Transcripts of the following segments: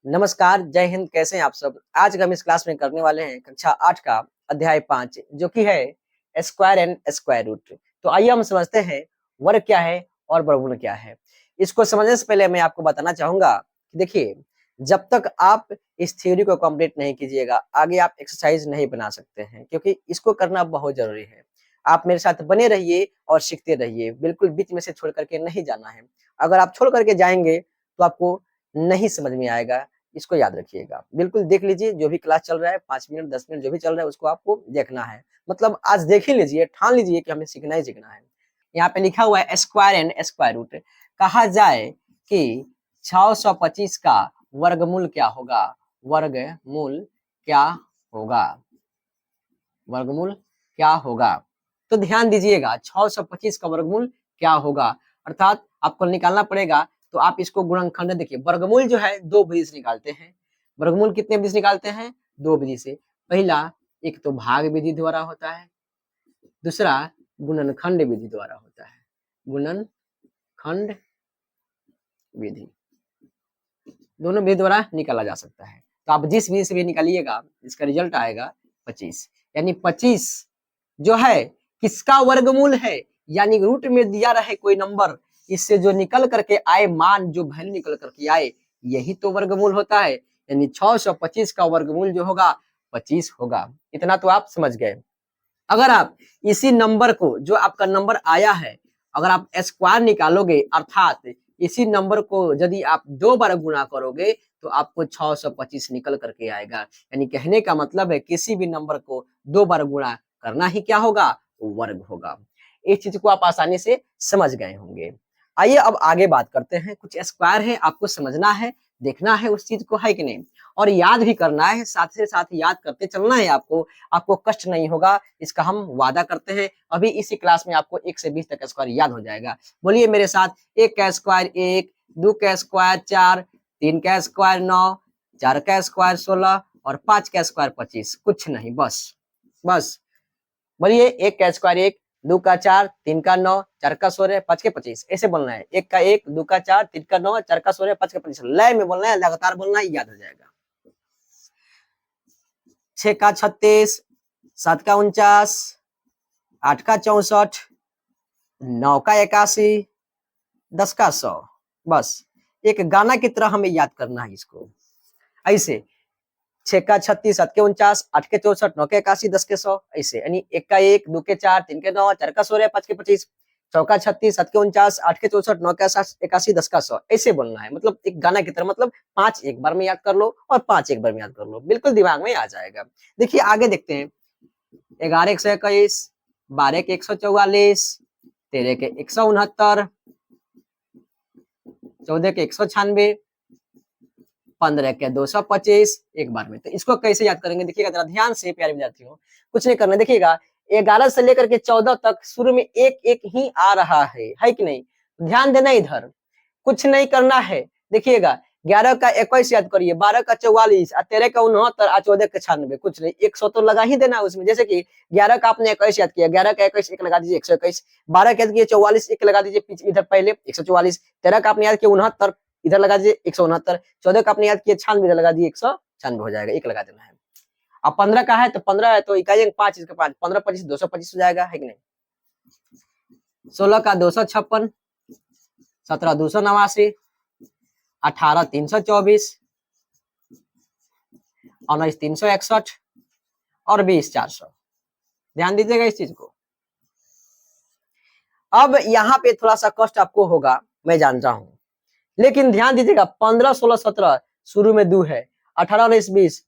नमस्कार, जय हिंद। कैसे हैं आप सब? आज का हम इस क्लास में करने वाले हैं कक्षा 8 का अध्याय 5 जो कि है स्क्वायर एंड स्क्वायर रूट। तो आइए हम समझते हैं वर्ग क्या है और वर्गमूल क्या है। इसको समझने से पहले मैं आपको बताना चाहूंगा कि देखिए, जब तक आप इस थ्योरी को कंप्लीट नहीं कीजिएगा, आगे आप एक्सरसाइज नहीं बना सकते हैं, क्योंकि इसको करना बहुत जरूरी है। आप मेरे साथ बने रहिए और सीखते रहिए, बिल्कुल बीच में से छोड़ करके नहीं जाना है। अगर आप छोड़ करके जाएंगे तो आपको नहीं समझ में आएगा। इसको याद रखिएगा। बिल्कुल देख लीजिए, जो भी क्लास चल रहा है 5 मिनट 10 मिनट जो भी चल रहा है उसको आपको देखना है। मतलब आज देख ही लीजिए, ठान लीजिए कि हमें सीखना ही सीखना है। यहाँ पे लिखा हुआ है स्क्वायर एंड स्क्वायर रूट। कहा जाए कि 625 का वर्गमूल क्या होगा? वर्गमूल क्या होगा? वर्गमूल क्या होगा? तो ध्यान दीजिएगा, 625 का वर्गमूल क्या होगा, अर्थात आपको निकालना पड़ेगा। तो आप इसको गुणनखंड देखिए, वर्गमूल जो है दो विधि से निकालते हैं। वर्गमूल कितने विधि से निकालते हैं? दो विधि से। पहला, एक तो भाग विधि द्वारा होता है, दूसरा गुणनखंड विधि द्वारा होता है। गुणनखंड विधि, दोनों विधि द्वारा निकाला जा सकता है। तो आप जिस विधि से भी निकालिएगा, इसका रिजल्ट आएगा 25। यानी 25 जो है किसका वर्गमूल है? यानी रूट में दिया रहे कोई नंबर, इससे जो निकल करके आए मान, जो वैल्यू निकल करके आए, यही तो वर्गमूल होता है। यानी 625 का वर्गमूल जो होगा 25 होगा। इतना तो आप समझ गए। अगर आप इसी नंबर को, जो आपका नंबर आया है, अगर आप स्क्वायर निकालोगे, अर्थात इसी नंबर को यदि आप 2 बार गुणा करोगे तो आपको 625 निकल करके आएगा। यानी कहने का मतलब है किसी भी नंबर को 2 बार गुणा करना ही क्या होगा? वर्ग होगा। इस चीज को आप आसानी से समझ गए होंगे। आइए अब आगे बात करते हैं। कुछ स्क्वायर है, आपको समझना है, देखना है उस चीज को, है कि नहीं, और याद भी करना है। साथ से साथ याद करते चलना है आपको। आपको कष्ट नहीं होगा, इसका हम वादा करते हैं। अभी इसी क्लास में आपको 1 से 20 तक स्क्वायर याद हो जाएगा। बोलिए मेरे साथ, 1 का स्क्वायर 1, 2 का स्क्वायर 4, 3 का स्क्वायर 9, 4 का स्क्वायर 16 और 5 का स्क्वायर 25। कुछ नहीं, बस बस बोलिए 1 का स्क्वायर 1, 2 का 4, 3 का 9, 4 का 16, 5 के 25। ऐसे बोलना है। 1 का 1, 2 का 4, 3 का 9, 4 का 16, 5 का 25। लय में बोलना है, लगातार बोलना है, याद हो जाएगा। 6 का 36, 7 का 49, 8 का 64, 9 का 81, 10 का 100। बस एक गाना की तरह हमें याद करना है इसको। ऐसे 6 का 36, 7 के 49, 8 के 64, 9 के 81, 10 के 100। ऐसे यानी 1 का 1, 2 के 4, 3 के 9, 4 का 16, 5 के 25, 6 का 36, 7 के 49, 8 के 64, 9 के 81, 10 का 100। ऐसे बोलना है, मतलब एक गाना की तरह। मतलब 5 एक बार में याद कर लो और 5 एक बार में याद कर लो, बिल्कुल दिमाग में आ जाएगा। देखिए आगे देखते हैं। 11 के 121, 12 के 144, 13 के 169, 14 के 196, 15 के 225 एक बार में। तो इसको कैसे याद करेंगे? देखिएगा जरा ध्यान से प्यारे विद्यार्थियों, कुछ नहीं करना। देखिएगा 11 से लेकर के 14 तक शुरू में एक एक ही आ रहा है कि नहीं? ध्यान देना इधर, कुछ नहीं करना है। देखिएगा 11 का 21 याद करिए, 12 का 44, 13 का 69, 14 का 96। कुछ नहीं, 100 तो लगा ही देना उसमें। जैसे कि 11 का आपने 21 याद किया, 11 का 21 एक लगा दीजिए 121, 12 का याद किया 44 एक लगा दीजिए इधर पहले 144, 13 का आपने याद किया 69 इधर लगा दीजिए 169, 14 का आपने याद किया 96 इधर लगा दीजिए 196 हो जाएगा, एक लगा देना है। अब 15 का है तो 15 है तो इकाई 5, इसका 5, 15 25 225 हो जाएगा, है कि नहीं? 16 का 256, 17 289, 18 324, 19 361 और 20 400। ध्यान दीजिएगा इस चीज को। अब यहाँ पे थोड़ा सा कष्ट आपको होगा, मैं जानता हूं, लेकिन ध्यान दीजिएगा। 15 16 17 शुरू में 2 है, 18 19 20,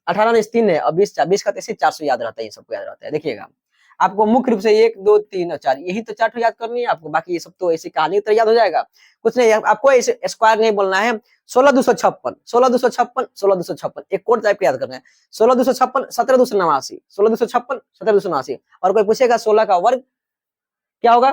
18 19 3 है और 20 20 का 400 याद रहता है, ये सबको याद रहता है। देखिएगा आपको मुख्य रूप से 1 2 3 और 4 यही तो 4 याद करनी है आपको, बाकी ये सब तो ऐसी कहानी की तरह याद हो जाएगा। कुछ नहीं, आपको ऐसे स्क्वायर नहीं बोलना है। 16 256, 16 256, 16 256 एक कोड टाइप याद करना है। 16 256, 17 289, 16 256, 17 289। और कोई पूछेगा 16 का वर्ग क्या होगा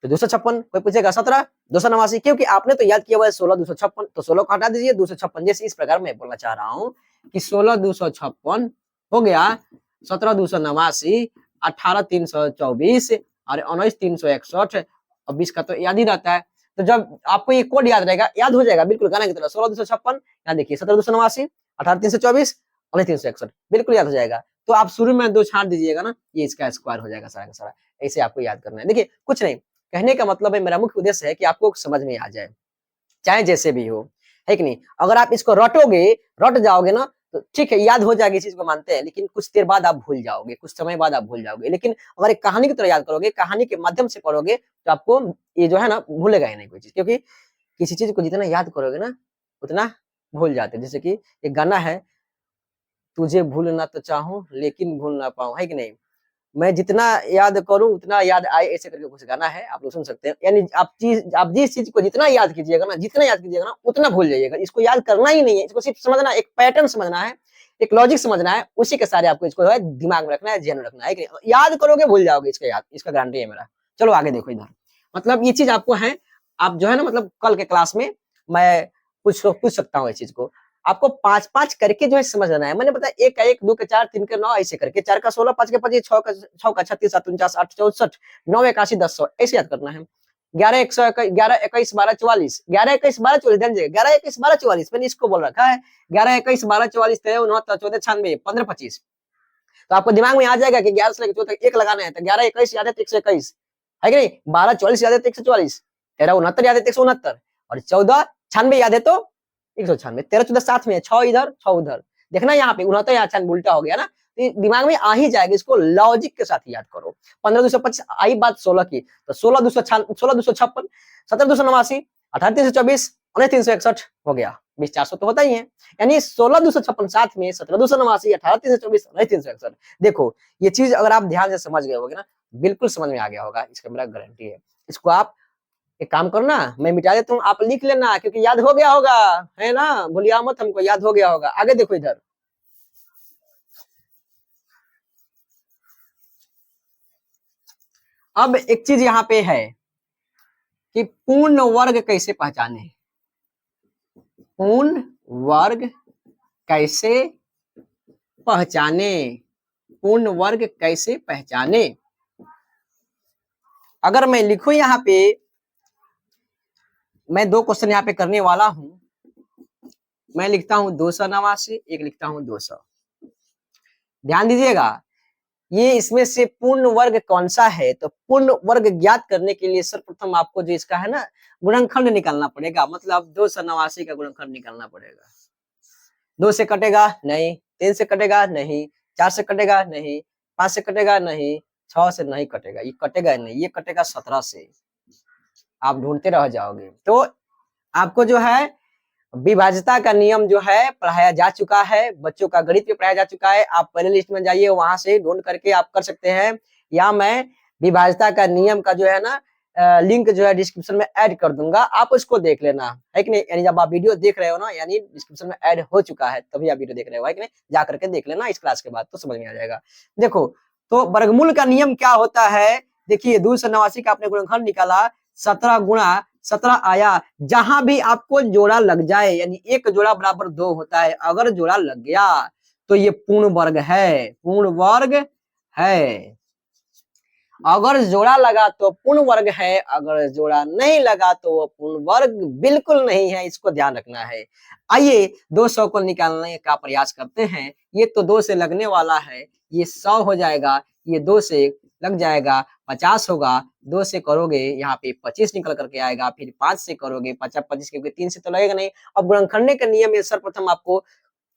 तो 256, कोई पूछेगा 17 289, क्योंकि आपने तो याद किया हुआ है 16 256, तो 16 को हटा दीजिए 256। जैसे इस प्रकार मैं बोलना चाह रहा हूँ कि 16 256 हो गया, 17 289, 18 324 और 19 361 और 20 का तो याद ही रहता है। तो जब आपको ये कोड याद रहेगा, याद हो जाएगा बिल्कुल गाना की तरह। 16,256, यहाँ देखिए 17,289, 18,324, 19,361, बिल्कुल याद हो जाएगा। तो आप शुरू में 2 छांट दीजिएगा ना, ये इसका स्क्वायर हो जाएगा सारा का सारा। ऐसे आपको याद करना है। देखिए कुछ नहीं, कहने का मतलब है, मेरा मुख्य उद्देश्य है कि आपको समझ में आ जाए, चाहे जैसे भी हो, है कि नहीं। अगर आप इसको रटोगे, रट जाओगे ना, तो ठीक है, याद हो जाएगी, इस चीज को मानते हैं, लेकिन कुछ देर बाद आप भूल जाओगे, कुछ समय बाद आप भूल जाओगे। लेकिन अगर एक कहानी की तरह याद करोगे, कहानी के माध्यम से पढ़ोगे, तो आपको ये जो है ना भूलेगा ही नहीं कोई चीज, क्योंकि किसी चीज को जितना याद करोगे ना, उतना भूल जाते हैं। जैसे कि एक गाना है, तुझे भूलना तो चाहूं लेकिन भूल ना पाऊं, है कि नहीं। मैं जितना याद करूं उतना याद आए, ऐसे करके कुछ गाना है, आप लोग सुन सकते हैं। यानी आप जिस चीज को जितना याद कीजिएगा ना, जितना याद कीजिएगा ना, उतना भूल जाइएगा। इसको याद करना ही नहीं है, इसको सिर्फ समझना, एक पैटर्न समझना है, एक लॉजिक समझना है, उसी के सारे आपको इसको है दिमाग में रखना है, ध्यान में रखना है कि नहीं? याद करोगे भूल जाओगे, इसका याद, इसका गारंटी है मेरा। चलो आगे देखो इधर, मतलब ये चीज आपको है, आप जो है ना, मतलब कल के क्लास में मैं पूछ सकता हूँ इस चीज को। आपको 5-5 करके जो है समझ आना है। मैंने बताया 1 का 1, 2 का 4, 3 का 9, ऐसे करके 4 का 16, 5 का 25, 6 का 36, 7 49, 8 64, 9 81, 10 100, ऐसे याद करना है। 11 100 11 21 12 44, 11 21 12 44, ध्यान दीजिए, 11 21 12 44 मैंने इसको बोल रखा है। 11 21 12 44 13 69 14 96 15 25। तो आपको दिमाग में आ जाएगा कि 11 से लेकर 14 तक 1 लगाना है, तो 11 21 याद है तो 121, है कि नहीं। 12 44 याद है तो 144, 13 69 याद है तो 169, और 14 96 याद है तो 196। 13 14 साथ में, 6 इधर 6 उधर, देखना यहाँ पे 69 यहाँ 96 उल्टा हो गया ना, तो दिमाग में आ ही जाएगा। इसको लॉजिक के साथ याद करो। 15 225 आई बात 16 की, तो 16 256, 17 289, 18 324, 19 361 हो गया। 20 400 तो होता ही है, यानी 16 256 साथ में 17 289, 18 324, 19 361। देखो ये चीज अगर आप ध्यान से समझ गए होगे ना, बिल्कुल समझ में आ गया होगा, इसका मेरा गारंटी है। इसको आप एक काम करो ना, मैं मिटा देता हूँ, आप लिख लेना, क्योंकि याद हो गया होगा, है ना, भूलिया मत, हमको याद हो गया होगा। आगे देखो इधर, अब एक चीज यहाँ पे है कि पूर्ण वर्ग कैसे पहचाने। पूर्ण वर्ग कैसे पहचाने, पूर्ण वर्ग कैसे पहचाने। अगर मैं लिखूं यहाँ पे, मैं 2 क्वेश्चन यहाँ पे करने वाला हूं। मैं लिखता हूं 289, एक लिखता हूं 200। ध्यान दीजिएगा, ये इसमें से पूर्ण वर्ग कौन सा है। तो पूर्ण वर्ग ज्ञात करने के लिए सर्वप्रथम आपको जो इसका है ना गुणनखंड निकालना पड़ेगा, मतलब 289 का गुणनखंड निकालना पड़ेगा। 2 से कटेगा नहीं, 3 से कटेगा नहीं, 4 से कटेगा नहीं, 5 से कटेगा नहीं, 6 से नहीं कटेगा, ये कटेगा नहीं, ये कटेगा 17 से। आप ढूंढते रह जाओगे। तो आपको जो है विभाज्यता का नियम जो है पढ़ाया जा चुका है, बच्चों का गणित में पढ़ाया जा चुका है। आप पहले लिस्ट में जाइए, वहां से ढूंढ करके आप कर सकते हैं, या मैं विभाज्यता का नियम का जो है ना लिंक जो है डिस्क्रिप्शन में ऐड कर दूंगा, आप उसको देख लेना, है कि नहीं। यानी जब आप वीडियो देख रहे हो ना, यानी डिस्क्रिप्शन में ऐड हो चुका है, तभी आप वीडियो देख रहे हो, है कि नहीं। जा करके देख लेना इस क्लास के बाद, तो समझ में आ जाएगा। देखो तो वर्गमूल का नियम क्या होता है, देखिए 289 का आपने गुणनखंड निकाला, 17 गुणा 17 आया। जहां भी आपको जोड़ा लग जाए, यानी एक जोड़ा बराबर 2 होता है, अगर जोड़ा लग गया तो ये पूर्ण वर्ग है, पूर्ण वर्ग है। अगर जोड़ा लगा तो पूर्ण वर्ग है, अगर जोड़ा नहीं लगा तो वो पूर्ण वर्ग बिल्कुल नहीं है, इसको ध्यान रखना है। आइए 200 को निकालने का प्रयास करते हैं। ये तो 2 से लगने वाला है, ये 100 हो जाएगा, ये 2 से लग जाएगा 50 होगा, 2 से करोगे यहाँ पे 25 निकल करके आएगा, फिर 5 से करोगे 50 25, क्योंकि 3 से तो लगेगा नहीं। अब गुणनखंड का नियम है, सर्वप्रथम आपको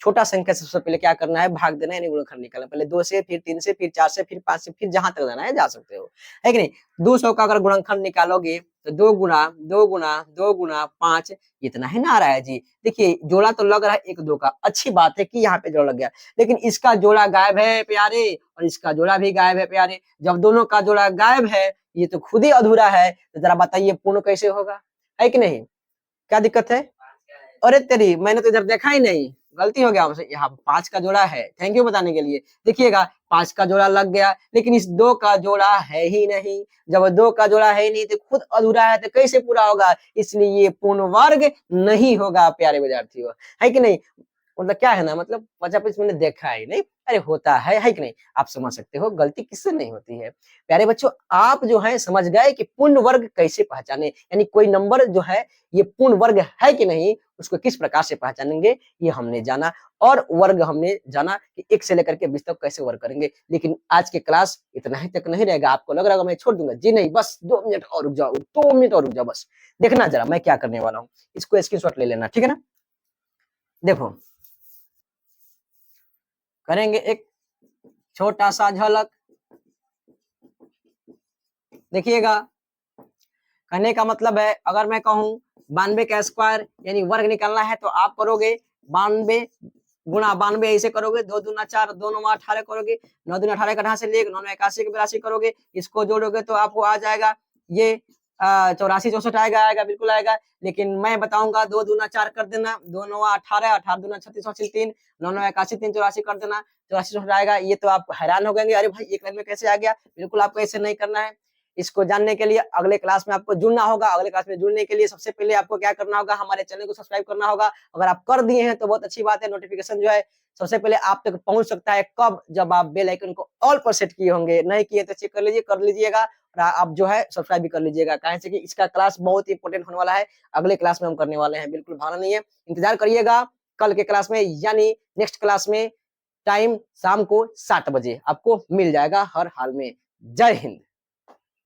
छोटा संख्या से सबसे पहले क्या करना है, भाग देना है, यानी गुणनखंड निकालना। पहले 2 से, फिर 3 से, फिर 4 से, फिर 5 से, फिर जहां तक जाना है जा सकते हो, है कि नहीं। 200 का अगर गुणनखंड निकालोगे तो 2 गुना 2 गुना 2 गुना 5, इतना ही ना आ रहा है जी। देखिए जोड़ा तो लग रहा है 1 2 का, अच्छी बात है कि यहाँ पे जोड़ा लग गया, लेकिन इसका जोड़ा गायब है प्यारे, और इसका जोड़ा भी गायब है प्यारे। जब दोनों का जोड़ा गायब है, ये तो खुद ही अधूरा है, तो जरा बताइए पूर्ण कैसे होगा, है कि नहीं। क्या दिक्कत है, अरे तेरी, मैंने तो इधर देखा ही नहीं, गलती हो गया हमसे। यहाँ 5 का जोड़ा है, थैंक यू बताने के लिए। देखिएगा 5 का जोड़ा लग गया, लेकिन इस 2 का जोड़ा है ही नहीं। जब 2 का जोड़ा है ही नहीं तो खुद अधूरा है, तो कैसे पूरा होगा, इसलिए ये पूर्ण वर्ग नहीं होगा प्यारे विद्यार्थियों, है कि नहीं। मतलब क्या है ना, मतलब 50 मैंने देखा है नहीं, अरे होता है कि नहीं? आप समझ सकते हो गलती किससे नहीं होती है। प्यारे बच्चों, आप जो है समझ गए कि पूर्ण वर्ग कैसे पहचाने, यानी कोई नंबर जो है ये पूर्ण वर्ग है कि नहीं, उसको किस प्रकार से पहचानेंगे, ये हमने जाना। और वर्ग हमने जाना कि 1 से लेकर के 20 तक कैसे वर्ग करेंगे। लेकिन आज के क्लास इतना ही तक नहीं रहेगा, आपको लग रहा होगा मैं छोड़ दूंगा, जी नहीं, बस 2 मिनट और रुक जाओ, 2 मिनट और रुक जाओ बस। देखना जरा मैं क्या करने वाला हूँ, इसको स्क्रीनशॉट ले लेना, ठीक है ना? देखो, करेंगे एक छोटा सा झलक, देखिएगा। कहने का मतलब है, अगर मैं कहूं 92 का स्क्वायर यानी वर्ग निकालना है, तो आप करोगे 92 गुणा 92, ऐसे करोगे, 2 दूना 4, 2 9 18 करोगे, 9 दूना 18 का ढां से लेके 9 81 के 82 करोगे, इसको जोड़ोगे तो आपको आ जाएगा ये 84 64 आएगा बिल्कुल आएगा। लेकिन मैं बताऊंगा 2 दूना 4 कर देना, 2 9 18, 18 दूना 36 और 3, 9 9 81 3 84 कर देना, 84 64 आएगा। ये तो आप हैरान हो गएंगे, अरे भाई एक लाइन में कैसे आ गया? बिल्कुल आपको ऐसे नहीं करना है। इसको जानने के लिए अगले क्लास में आपको जुड़ना होगा। अगले क्लास में जुड़ने के लिए सबसे पहले आपको क्या करना होगा, हमारे चैनल को सब्सक्राइब करना होगा। अगर आप कर दिए हैं तो बहुत अच्छी बात है, नोटिफिकेशन जो है सबसे पहले आप तक पहुंच सकता है कब, जब आप बेल आइकन को ऑल पर सेट किए होंगे। नहीं किए तो चेक कर लीजिए, कर लीजिएगा, और आप जो है सब्सक्राइब भी कर लीजिएगा। कहें से कि इसका क्लास बहुत ही इंपॉर्टेंट होने वाला है, अगले क्लास में हम करने वाले हैं, बिल्कुल भागना नहीं है, इंतजार करिएगा कल के क्लास में, यानी नेक्स्ट क्लास में। टाइम शाम को 7 बजे आपको मिल जाएगा हर हाल में। जय हिंद।